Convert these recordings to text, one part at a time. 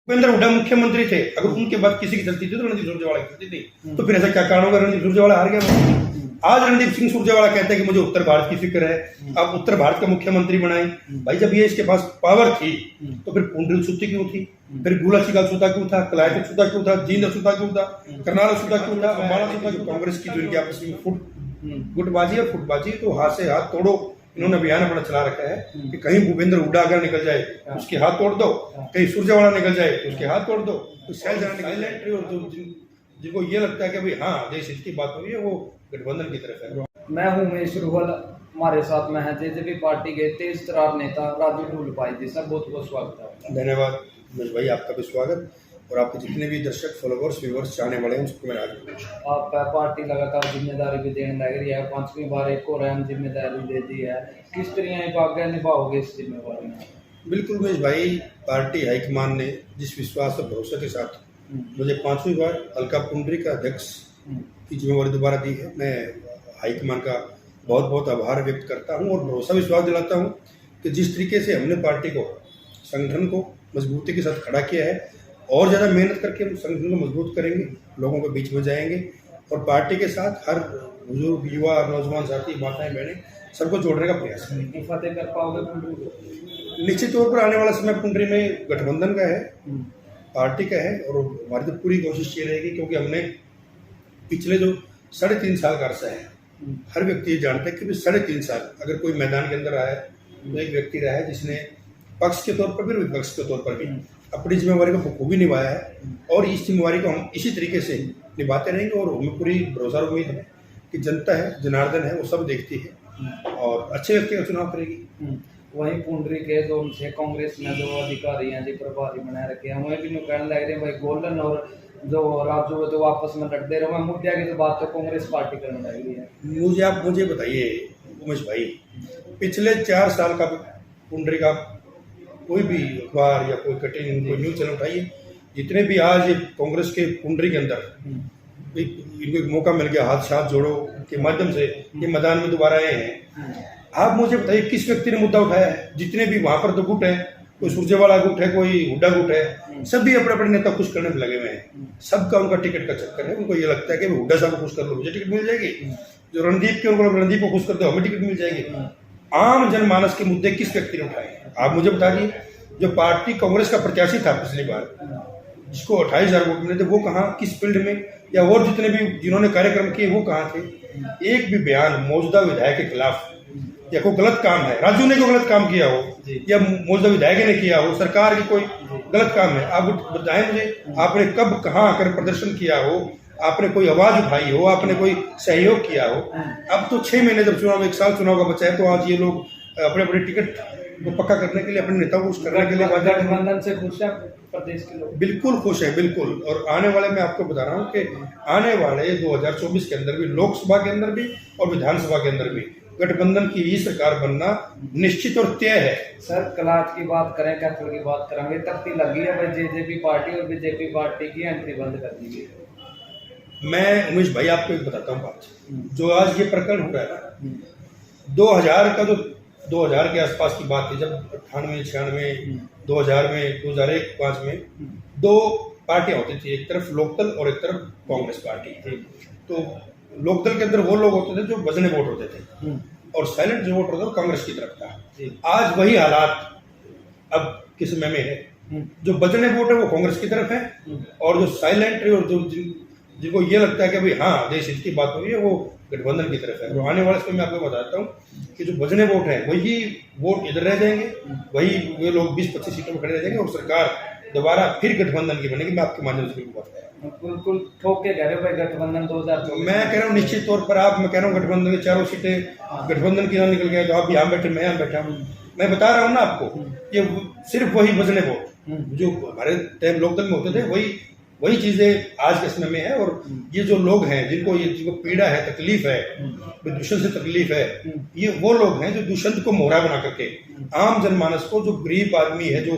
भूपेंद्र हुड्डा मुख्यमंत्री थे, अगर उनके बाद किसी की चलती थी तो रणदीप सुरजेवाला की चलती थी। तो फिर ऐसा क्या कारण होगा रणदीप सुरजेवाला हार गया? आज रणदीप सिंह सुरजेवाला कहते हैं कि मुझे उत्तर भारत की फिक्र है, आप उत्तर भारत का मुख्यमंत्री बनाएं। भाई जब ये इसके पास पावर थी तो फिर पुंडरीक सुत्ती क्यों थी, फिर गुला शिकाल सुता क्यों था, कलायत सुता क्यों था, जींद सुता क्यों था, करनाल सुता क्यों था, अम्बाला सुता क्यों? कांग्रेस की जो इनकी आपस में गुटबाजी और फुटबाजी, तो हाथ से हाथ तोड़ो इन्होंने अभियान अपना चला रखा है कि कहीं भूपेंद्र हुड्डा अगर निकल जाए उसके हाथ तोड़ दो, कहीं सुरजेवाला निकल जाए तो उसके हाथ तोड़ दो। तो साइलेंट और जिनको ये लगता है कि भाई हाँ देश हित की बात हो रही है वो गठबंधन की तरफ है। मैं हूं उमेश रुहल, हमारे साथ में है जेजेपी पार्टी के तेज तरार नेता राजू ढूलपाई जी। सर बहुत बहुत स्वागत है। धन्यवाद उमेश भाई, आपका भी स्वागत और आपके जितने भी दर्शक फॉलोवर्स व्यूवर्स चाहने वाले हैं उसको मैं आगे पूछूं। आप पार्टी लगातार जिम्मेदारी भी देने लग रही है, 5वीं बार एक और अहम जिम्मेदारी दे दी है, किस तरह आगे निभाओगे इस जिम्मेवारी में? बिल्कुल उमेश भाई, पार्टी हाईकमान ने जिस विश्वास और भरोसे के साथ मुझे 5वीं बार हल्का पुंडरी का अध्यक्ष की जिम्मेवारी दोबारा दी है, मैं हाईकमान का बहुत बहुत आभार व्यक्त करता हूं और भरोसा विश्वास दिलाता हूं कि जिस तरीके से हमने पार्टी को संगठन को मजबूती के साथ खड़ा किया है और ज़्यादा मेहनत करके हम संगठन को मजबूत करेंगे, लोगों के बीच में जाएंगे और पार्टी के साथ हर बुजुर्ग युवा नौजवान साथी माताएं बहनें सबको जोड़ने का प्रयास करेंगे। फतेह कर पाओगे पुंडरी को? निश्चित तौर पर आने वाला समय पुंडरी में गठबंधन का है, पार्टी का है और हमारी तो पूरी कोशिश ये रहेगी क्योंकि हमने पिछले जो 3.5 साल का अरसा है, हर व्यक्ति ये जानता है कि 3.5 साल अगर कोई मैदान के अंदर आया तो एक व्यक्ति रहा है जिसने पक्ष के तौर पर भी और विपक्ष के तौर पर भी अपनी जिम्मेवारी को बखूबी निभाया है और इस जिम्मेवारी को हम इसी तरीके से निभाते रहेंगे और हमें पूरी भरोसा और उम्मीद है कि जनता है, जनार्दन है, वो सब देखती है और अच्छे व्यक्ति का चुनाव करेगी। वहीं पुंडरी के जो उनसे कांग्रेस में जो अधिकारी हैं जो प्रभारी बनाए रखे हैं वहीं भी न्यू कहने लग रहे हैं भाई गोल्डन और जो राजू है तो आपस में लड़ते रहे, मुद्दा की तो बात तो कांग्रेस पार्टी करने लग रही है। मुझे बताइए उमेश भाई, पिछले 4 साल का पुंडरी का कोई भी अखबार या कोई कटिंग कोई न्यूज चैनल उठाइए, जितने भी आज कांग्रेस के पुंडरी के अंदर इनको एक मौका मिल गया हाथ जोड़ो के माध्यम से ये मैदान में दोबारा आए हैं, आप मुझे बताइए किस व्यक्ति ने मुद्दा उठाया है? जितने भी वहां पर तो गुट है, कोई सुरजेवाला गुट है, कोई हुड्डा गुट है, सभी अपने अपने नेता खुश करने में लगे हुए हैं। सबका उनका टिकट का चक्कर है, उनको ये लगता है कि हुड्डा साहब को खुश कर लो मुझे टिकट मिल जाएगी, जो रणदीप के उनको रणदीप को खुश करते हो हमें टिकट मिल जाएगी। आम जनमानस के मुद्दे किस व्यक्ति ने उठाए? आप मुझे बता दिए। जो पार्टी कांग्रेस का प्रत्याशी था पिछली बार जिसको 28,000 वोट मिले थे वो कहाँ, किस फील्ड में, या और जितने भी जिन्होंने कार्यक्रम किए वो कहाँ थे? एक भी बयान मौजूदा विधायक के खिलाफ या कोई गलत काम है, राजू ने कोई गलत काम किया हो या मौजूदा विधायक ने किया हो, सरकार की कोई गलत काम है, आप बताएं मुझे। आपने कब कहाँ आकर प्रदर्शन किया हो, आपने कोई आवाज उठाई हो, आपने कोई सहयोग किया हो? अब तो 6 महीने जब चुनाव, 1 साल चुनाव का बचा है, तो आज ये लोग अपने अपने टिकट को पक्का करने के लिए, अपने नेताओं को खुश करने के लिए गठबंधन से खुश है प्रदेश के लोग? बिल्कुल खुश है, बिल्कुल। और आने वाले मैं आपको बता रहा हूँ कि आने वाले 2024 के अंदर भी, लोकसभा के अंदर भी और विधानसभा के अंदर भी गठबंधन की ही सरकार बनना निश्चित और तय है। सर कलाज की बात करें, कैथल की बात करेंगे, तख्ती लगी है भाई जेजेपी पार्टी और बीजेपी पार्टी की एंट्री बंद कर दी गई। मैं उमेश भाई आपको एक बताता हूँ बात, जो आज ये प्रकरण हो रहा है ना, 2000 का जो 2000 के आसपास की बात थी, जब 98, 96, 2000 में, 2001-05 में 2 पार्टियां होती थी, एक तरफ लोकदल और एक तरफ कांग्रेस पार्टी। तो लोकदल के अंदर वो लोग होते थे जो वजने वोट होते थे और साइलेंट जो वोट होता था वो कांग्रेस की तरफ था। आज वही हालात अब किस समय में है, जो वजने वोट है वो कांग्रेस की तरफ है और जो साइलेंट और जो जिनको ये लगता है कि भाई हाँ देश हित की बात हो रही है वो गठबंधन की तरफ है। तो आने वाले समय में आपको बताता हूँ कि जो वजने वोट है वही वोट इधर रह जाएंगे, वही वे लोग 20-25 सीटों में खड़े रह जाएंगे और सरकार दोबारा फिर गठबंधन की बनेगी। मैं आपके माध्यम से बात कर रहा हूँ, बिल्कुल ठोक के कह रहे भाई गठबंधन 2024। मैं कह रहा हूँ निश्चित तौर पर मैं कह रहा हूँ गठबंधन की 4 सीटें गठबंधन की ना निकल गए तो आप यहाँ बैठे, मैं यहाँ बैठा हूँ, मैं बता रहा हूँ ना आपको, ये सिर्फ वही वजने वोट जो हमारे टाइम लोकदल में होते थे वही चीजें आज के समय में है। और ये जो लोग हैं जिनको पीड़ा है, तकलीफ है, दुष्यंत से तकलीफ है, ये वो लोग हैं जो दुष्यंत को मोहरा बना करके आम जनमानस को, जो गरीब आदमी है, जो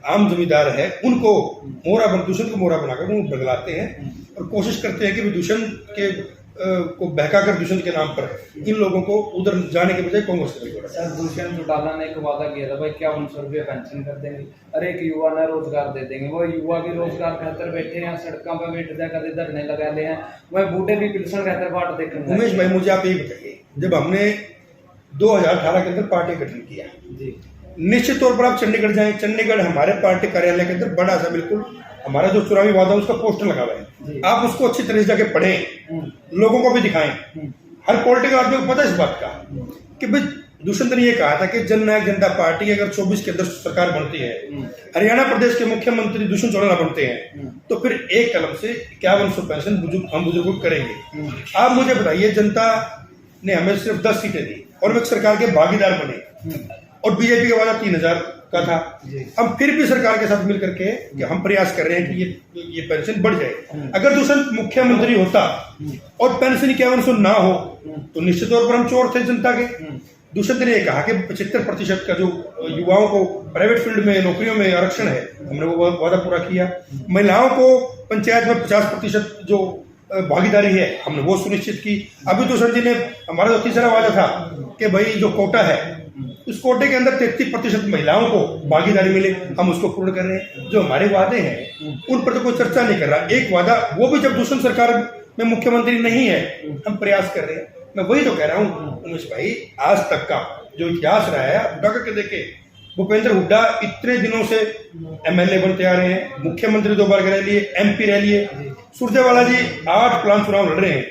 आम जमींदार है, उनको दुष्यंत को मोहरा बनाकर वो बदलाते हैं और कोशिश करते हैं कि दुष्यंत के को बहकाकर दुष्यंत के नाम पर इन लोगों को उधर जाने के बजाय कांग्रेस में जोड़ा। सर दुष्यंत चौटाला ने एक वादा किया था भाई 5100 रुपये पेंशन कर देंगे, अरे एक युवा ने रोजगार दे देंगे। वो युवा भी रोजगार खातर बैठे हैं, सड़कों पर बैठ जाकर धरने लगा ले हैं, वह बूढ़े भी पिलसन खातर बाट देखेंगे। उमेश भाई मुझे आप यही बताइए, जब हमने 2018 के अंदर पार्टी गठन किया जी, निश्चित तौर पर आप चंडीगढ़ जाएं, चंडीगढ़ हमारे पार्टी कार्यालय के अंदर बड़ा सा बिल्कुल हमारा जो चुनावी वादा है उसका पोस्टर लगा हुआ है। आप उसको अच्छी तरह से जाके पढ़ें, लोगों को भी दिखाएं। हर पॉलिटिकल आदमी को पता है इस बात का कि भाई दुष्यंत ने ये कहा था कि जननायक जनता पार्टी अगर 24 के अंदर सरकार बनती है, हरियाणा प्रदेश के मुख्यमंत्री दुष्यंत चौटाला बनते हैं, तो फिर एक कलम से 5100 पेंशन हम बुजुर्गों को करेंगे। आप मुझे बताइए, जनता ने हमें सिर्फ 10 सीटें दी और हम एक सरकार के भागीदार बने, और बीजेपी का वादा 3000 का था। हम फिर भी सरकार के साथ मिलकर के कि हम प्रयास कर रहे हैं कि ये पेंशन बढ़ जाए। अगर दुष्यंत मुख्यमंत्री होता और पेंशन 5100 ना हो तो निश्चित तौर पर हम चोर थे जनता के। दुष्यंत ने कहा कि 75% का जो युवाओं को प्राइवेट फील्ड में नौकरियों में आरक्षण है, हमने वो वादा पूरा किया। महिलाओं को पंचायत में 50% जो भागीदारी है हमने वो सुनिश्चित की। अभी दुष्यंत जी ने हमारा जो तीसरा वादा था कि भाई जो कोटा है उस कोटे के अंदर 33% महिलाओं को भागीदारी मिले, हम उसको पूर्ण कर रहे हैं। जो हमारे वादे हैं उन पर तो कोई चर्चा नहीं कर रहा। एक वादा वो भी जब दुष्यंत सरकार में मुख्यमंत्री नहीं है हम प्रयास कर रहे हैं। मैं वही तो कह रहा हूँ उमेश भाई, आज तक का जो इतिहास रहा है उठा करके देखे। भूपेंद्र हुड्डा इतने दिनों से MLA बनते आ रहे हैं, मुख्यमंत्री 2 बार रह लिए, MP रह लिए। सुरजेवाला जी 8 प्लान चुनाव लड़ रहे हैं,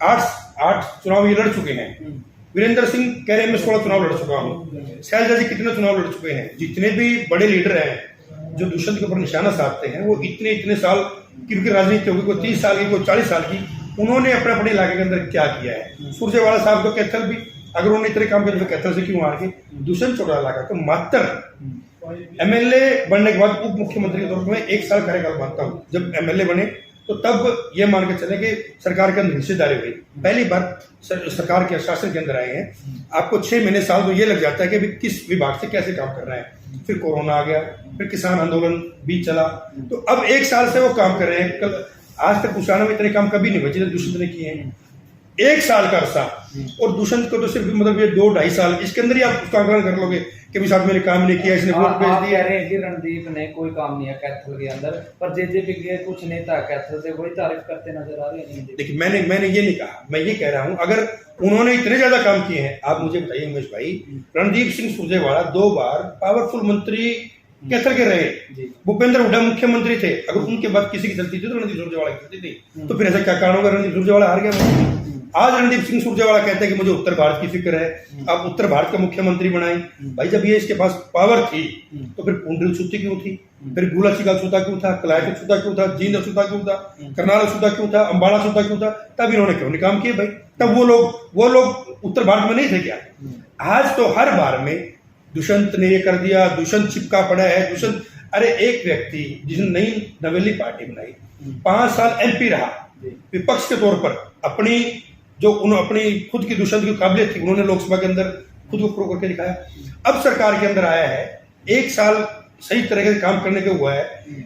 8 चुनाव ये लड़ चुके हैं। वीरेंद्र सिंह कह रहे हैं मैं 16 चुनाव लड़ चुका हूँ। शैलजा जी कितने चुनाव लड़ चुके हैं। जितने भी बड़े लीडर हैं जो दुष्यंत के ऊपर निशाना साधते हैं वो इतने साल की उनकी राजनीति होगी, कोई 30 साल की, कोई 40 साल की, उन्होंने अपने अपने इलाके के अंदर क्या किया है। सुरजेवाला साहब तो कैथल भी, अगर उन्होंने इतने काम किए तो कैथल से क्यों हार के। दुष्यंत चौटाला का तो मात्र MLA बनने के बाद उप मुख्यमंत्री के तौर पर मैं 1 साल कार्यकाल मानता हूँ। जब MLA बने तो तब ये मान के चले कि सरकार के अंदर हिस्सेदारी हुई, पहली बार सरकार के शासन के अंदर आए हैं। आपको 6 महीने साल तो ये लग जाता है कि किस विभाग से कैसे काम कर रहे हैं। फिर कोरोना आ गया, फिर किसान आंदोलन भी चला, तो अब 1 साल से वो काम कर रहे हैं। कल आज तक उसाना में इतने काम कभी नहीं हुए जितने दुष्यंत ने किए हैं। 1 साल का अरसा, और दुष्यंत को तो सिर्फ मतलब ये 2-2.5 साल, इसके अंदर ही आप उसका आकलन कर लोगे कि भी साथ मैंने काम नहीं किया, इसने वोट भेज दिया। कह रहे हैं कि रणदीप ने कोई काम नहीं है कैथल के अंदर, पर जेजेपी के कुछ नेता कैथल से वही तारीफ करते नजर आ रहे हैं। देखिए मैंने ये नहीं कहा, मैं ये कह रहा हूं अगर उन्होंने इतने ज्यादा काम किए हैं। आप मुझे बताइए उमेश भाई, रणदीप सिंह सुरजेवाला 2 बार पावरफुल मंत्री कैथल के रहे, भूपेंद्र हुड्डा मुख्यमंत्री थे। अगर उनके बाद किसी की चलती थी तो रणदीप सुरजेवाला की चलती थी, तो फिर ऐसा क्या कारण होगा रणदीप सुरजेवाला हार गया। आज रणदीप सिंह सुरजेवाला कहते हैं कि मुझे उत्तर भारत की फिक्र है, आप उत्तर भारत का मुख्यमंत्री बनाए। भाई जब ये इसके पास पावर थी तो फिर पुंडरी छूती क्यों थी, फिर गुला चिका छूता क्यों था, कलायत छूता क्यों था, जींद छूता क्यों था, करनाल छूता क्यों था, अम्बाला छूता क्यों था। तब इन्होंने क्यों नहीं काम किए भाई? तब वो लोग उत्तर भारत में नहीं थे क्या? आज तो हर बार में दुष्यंत ने ये कर दिया, दुष्यंत चिपका पड़ा है, दुष्यंत। अरे एक व्यक्ति जिसने नई नवेली पार्टी बनाई, 5 साल MP रहा, विपक्ष के तौर पर अपनी जो उन्होंने अपनी खुद की दुष्यंत की काबिलियत थी उन्होंने लोकसभा के अंदर खुद को प्रूव करके दिखाया। अब सरकार के अंदर आया है, 1 साल सही तरह से काम करने के हुआ है।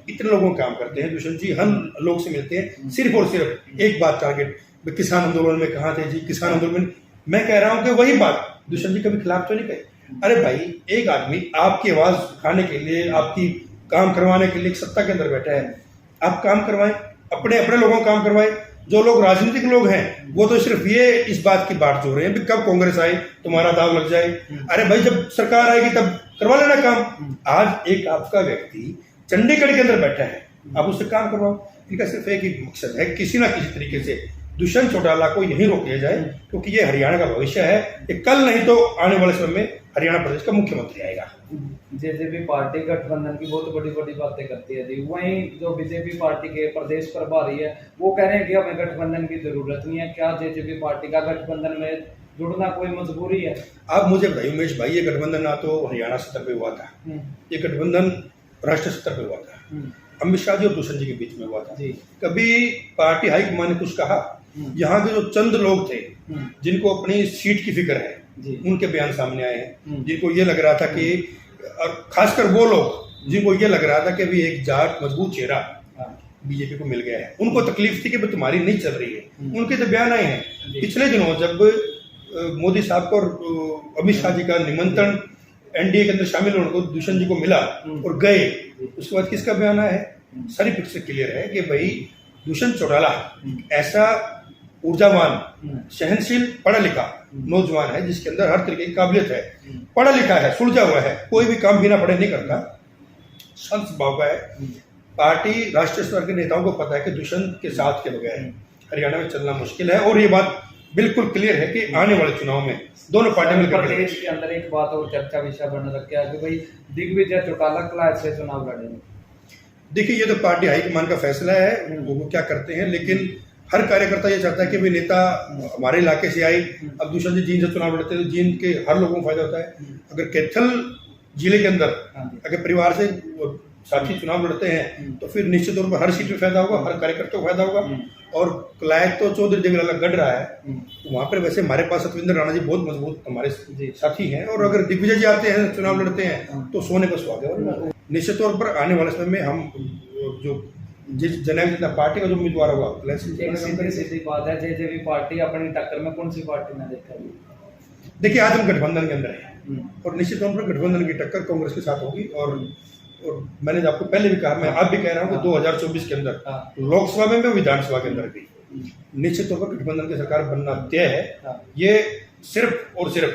इतने लोगों काम करते हैं दुष्यंत जी, हम लोग से मिलते हैं सिर्फ और सिर्फ एक बात टारगेट, किसान आंदोलन में कहाँ थे जी, किसान आंदोलन में। मैं कह रहा हूँ कि वही बात दुष्यंत जी कभी खिलाफ तो नहीं कहे। अरे भाई एक आदमी आपकी आवाज उठाने के लिए, आपकी काम करवाने के लिए सत्ता के अंदर बैठा है, आप काम करवाएं, अपने लोगों को काम करवाएं। जो लोग राजनीतिक लोग हैं वो तो सिर्फ ये इस बात की बात जोड़ रहे हैं कि कब कांग्रेस आए तुम्हारा दाव लग जाए। अरे भाई जब सरकार आएगी तब करवा लेना काम। आज एक आपका व्यक्ति चंडीगढ़ के अंदर बैठा है, आप उससे काम करवाओ। इनका सिर्फ एक ही मकसद है, किसी ना किसी तरीके से दुष्यंत चौटाला को यहीं रोक दिया जाए, क्योंकि ये हरियाणा का भविष्य है। ये कल नहीं तो आने वाले समय में हरियाणा प्रदेश का मुख्यमंत्री आएगा। जेजेपी पार्टी गठबंधन की बहुत बड़ी बातें करती है जी, वहीं जो बीजेपी पार्टी के प्रदेश प्रभारी है वो कह रहे हैं कि हमें गठबंधन की जरूरत नहीं है। क्या जेजेपी पार्टी का गठबंधन में जुड़ना कोई मजबूरी है? आप मुझे बताइए उमेश भाई, ये गठबंधन ना तो हरियाणा स्तर पे हुआ था, ये गठबंधन राष्ट्रीय स्तर पे हुआ था। अमित शाह जी और दुष्यंत जी के बीच में हुआ था। कभी पार्टी हाईकमान ने कुछ कहा? यहाँ के जो चंद लोग थे जिनको अपनी सीट की फिक्र है उनके बयान सामने आए हैं, जिनको ये लग रहा था कि, और खासकर वो लोग जिनको ये लग रहा था कि भी एक जाट मजबूत चेहरा बीजेपी को मिल गया है। उनको तकलीफ थी कि भाई तुम्हारी नहीं चल रही है, उनके तो बयान आए हैं जी। पिछले दिनों जब मोदी साहब को और अमित शाह जी का निमंत्रण एनडीए के अंदर शामिल होने को दुष्यंत जी को मिला और गए, उसके बाद किसका बयान आया है? सारी पिक्चर क्लियर है कि भाई दुष्यंत चौटाला ऐसा ऊर्जावान, सहनशील, पढ़ा लिखा नौजवान है जिसके अंदर हर तरीके की काबिलियत है, पढ़ा लिखा है, सुलझा हुआ है, कोई भी काम बिना पढ़े नहीं करता, संत स्वभाव का है। पार्टी राष्ट्रीय स्तर के नेताओं को पता है कि दुष्यंत के साथ के बगैर हरियाणा में चलना मुश्किल है, और ये बात बिल्कुल क्लियर है कि आने वाले चुनाव में दोनों पार्टी मिलकर प्रदेश के अंदर एक बात और चर्चा विषय बन रखा है कि भाई दिग्विजय चौटाला क्लास से चुनाव लड़ेंगे। देखिए, ये तो पार्टी हाईकमान का फैसला है, वो क्या करते हैं, लेकिन हर कार्यकर्ता ये चाहता है कि भाई नेता हमारे इलाके से आए। अब दुष्यंत जी जींद से चुनाव लड़ते हैं तो जींद के हर लोगों को फायदा होता है। अगर कैथल जिले के अंदर अगर परिवार से साथी चुनाव लड़ते हैं तो फिर निश्चित तौर पर हर सीट में फायदा होगा, हर कार्यकर्ता को फायदा होगा। और कलायत तो चौधरी देवीलाल गढ़ रहा है, तो वहाँ पर वैसे हमारे पास सतविंदर राणा जी बहुत मजबूत हमारे साथी हैं, और अगर दिग्विजय जी आते हैं चुनाव लड़ते हैं तो सोने पर सुहागा है। निश्चित तौर पर आने वाले समय में हम जो जिस जननायक जनता पार्टी का जो उम्मीदवार होगा, एक सीधी बात है, जेजेपी पार्टी अपनी टक्कर में कौन सी पार्टी ने देखा? देखिए, आज हम गठबंधन के अंदर हैं और निश्चित तौर पर गठबंधन की टक्कर कांग्रेस के साथ होगी। और मैंने आपको पहले भी कहा, मैं आज भी कह रहा हूँ कि 2024 के अंदर लोकसभा में भी, विधानसभा के अंदर भी निश्चित तौर पर गठबंधन की सरकार बनना तय है। ये सिर्फ और सिर्फ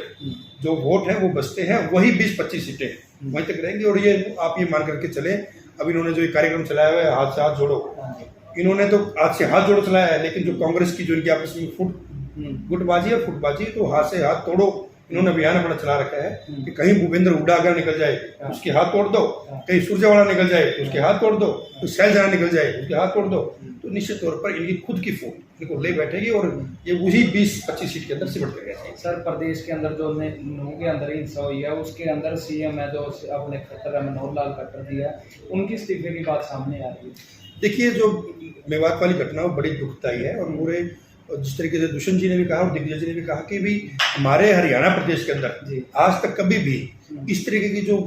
जो वोट है वो बचते हैं वही 20-25 सीटें वहीं तक रहेंगी। और ये आप ये मान करके चले, अब इन्होंने जो ये कार्यक्रम चलाया हुआ है हाथ से हाथ जोड़ो, इन्होंने तो हाथ से हाथ जोड़ो चलाया है, लेकिन जो कांग्रेस की जो इनकी आपस में गुटबाजी और फुटबाजी, तो हाथ से हाथ तोड़ो इन्होंने अभियान अपना चला रखा है कि कहीं भूपेंद्र हुड्डा अगर निकल जाए उसके हाथ तोड़ दो, कहीं सुरजेवाला निकल जाए तो उसके हाथ तोड़ दो, तो शैलजाना निकल जाए उसके हाथ तोड़ दो। तो निश्चित तौर पर इनकी खुद की फूट इनको ले बैठेगी और ये उसी 20-25 सीट के अंदर सिमट कर गए। सर, प्रदेश के अंदर जो के अंदर हिंसा हुई है उसके अंदर सीएम है जो अपने खट्टर है मनोहर लाल खट्टर जी है, उनकी इस्तीफे की बात सामने आ रही है। देखिए, जो मेवात वाली घटना वो बड़ी दुखदायी है, और पूरे जिस तरीके से दुष्यंत जी ने भी कहा और दिग्विजय जी ने भी कहा कि भी हमारे हरियाणा प्रदेश के अंदर आज तक कभी भी इस तरीके की जो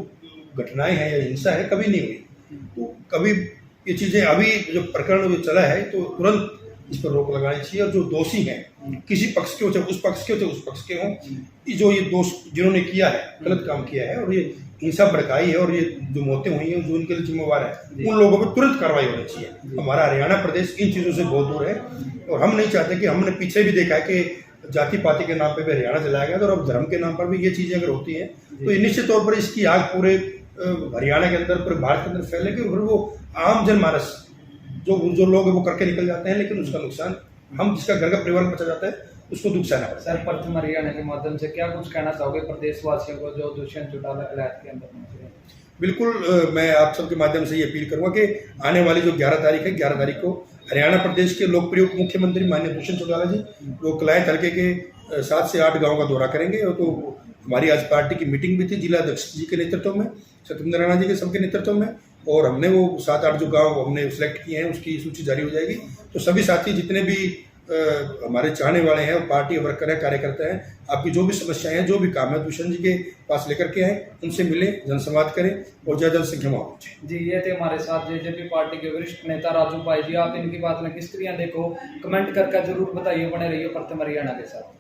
घटनाएं हैं या हिंसा है कभी नहीं हुई। तो कभी ये चीजें, अभी जो प्रकरण जो चला है तो तुरंत इस पर रोक लगानी चाहिए, और जो दोषी हैं किसी पक्ष के हो, चाहे उस पक्ष के हो चाहे उस पक्ष के हों, जो ये दोष जिन्होंने किया है, गलत काम किया है और ये हिंसा भड़काई है और ये जो मौतें हुई हैं जो इनके लिए जिम्मेवार है, उन लोगों पर तुरंत कार्रवाई होनी चाहिए। हमारा हरियाणा प्रदेश इन चीज़ों से बहुत दूर है, और हम नहीं चाहते कि, हमने पीछे भी देखा है कि जाति पाति के नाम पे भी हरियाणा चलाया गया था, और अब धर्म के नाम पर भी ये चीज़ें अगर होती हैं तो ये निश्चित तौर पर इसकी आग पूरे हरियाणा के अंदर, पूरे भारत के अंदर फैलेगी, और फिर वो आम जनमानस जो लोग हैं वो करके निकल जाते हैं, लेकिन उसका नुकसान हम जिसका घर का परिवार बचा जाता है उसको दुख सहना पड़ता है। सर, प्रथम हरियाणा के माध्यम से क्या कुछ कहना चाहोगे प्रदेशवासियों को जो दुष्यंत चौटाला कलायत के अंदर पहुंचे हैं? बिल्कुल, मैं आप सबके माध्यम से ये अपील करूंगा कि आने वाली जो 11 तारीख है, 11 तारीख को हरियाणा प्रदेश के लोकप्रिय उप मुख्यमंत्री माननीय दुष्यंत चौटाला जी वो कलायत हल्के के 7 से 8 गाँव का दौरा करेंगे। तो हमारी आज पार्टी की मीटिंग भी थी जिला अध्यक्ष जी के नेतृत्व में, सतविंदर राणा जी के सबके नेतृत्व में, और हमने वो 7-8 जो गाँव हमने सिलेक्ट किए हैं उसकी सूची जारी हो जाएगी। तो सभी साथी जितने भी हमारे चाहने वाले हैं, पार्टी वर्कर है, कार्यकर्ता हैं, आपकी जो भी समस्याएं हैं, जो भी काम है, दुष्यंत जी के पास लेकर के आए, उनसे मिलें, जनसंवाद करें और ज़्यादा संख्या में पहुँचे। जी, ये थे हमारे साथ जेजेपी पार्टी के वरिष्ठ नेता राजू भाई जी। आप इनकी बात में किस तरह देखो, कमेंट करके जरूर बताइए। बने रहिए प्रथम हरियाणा के साथ।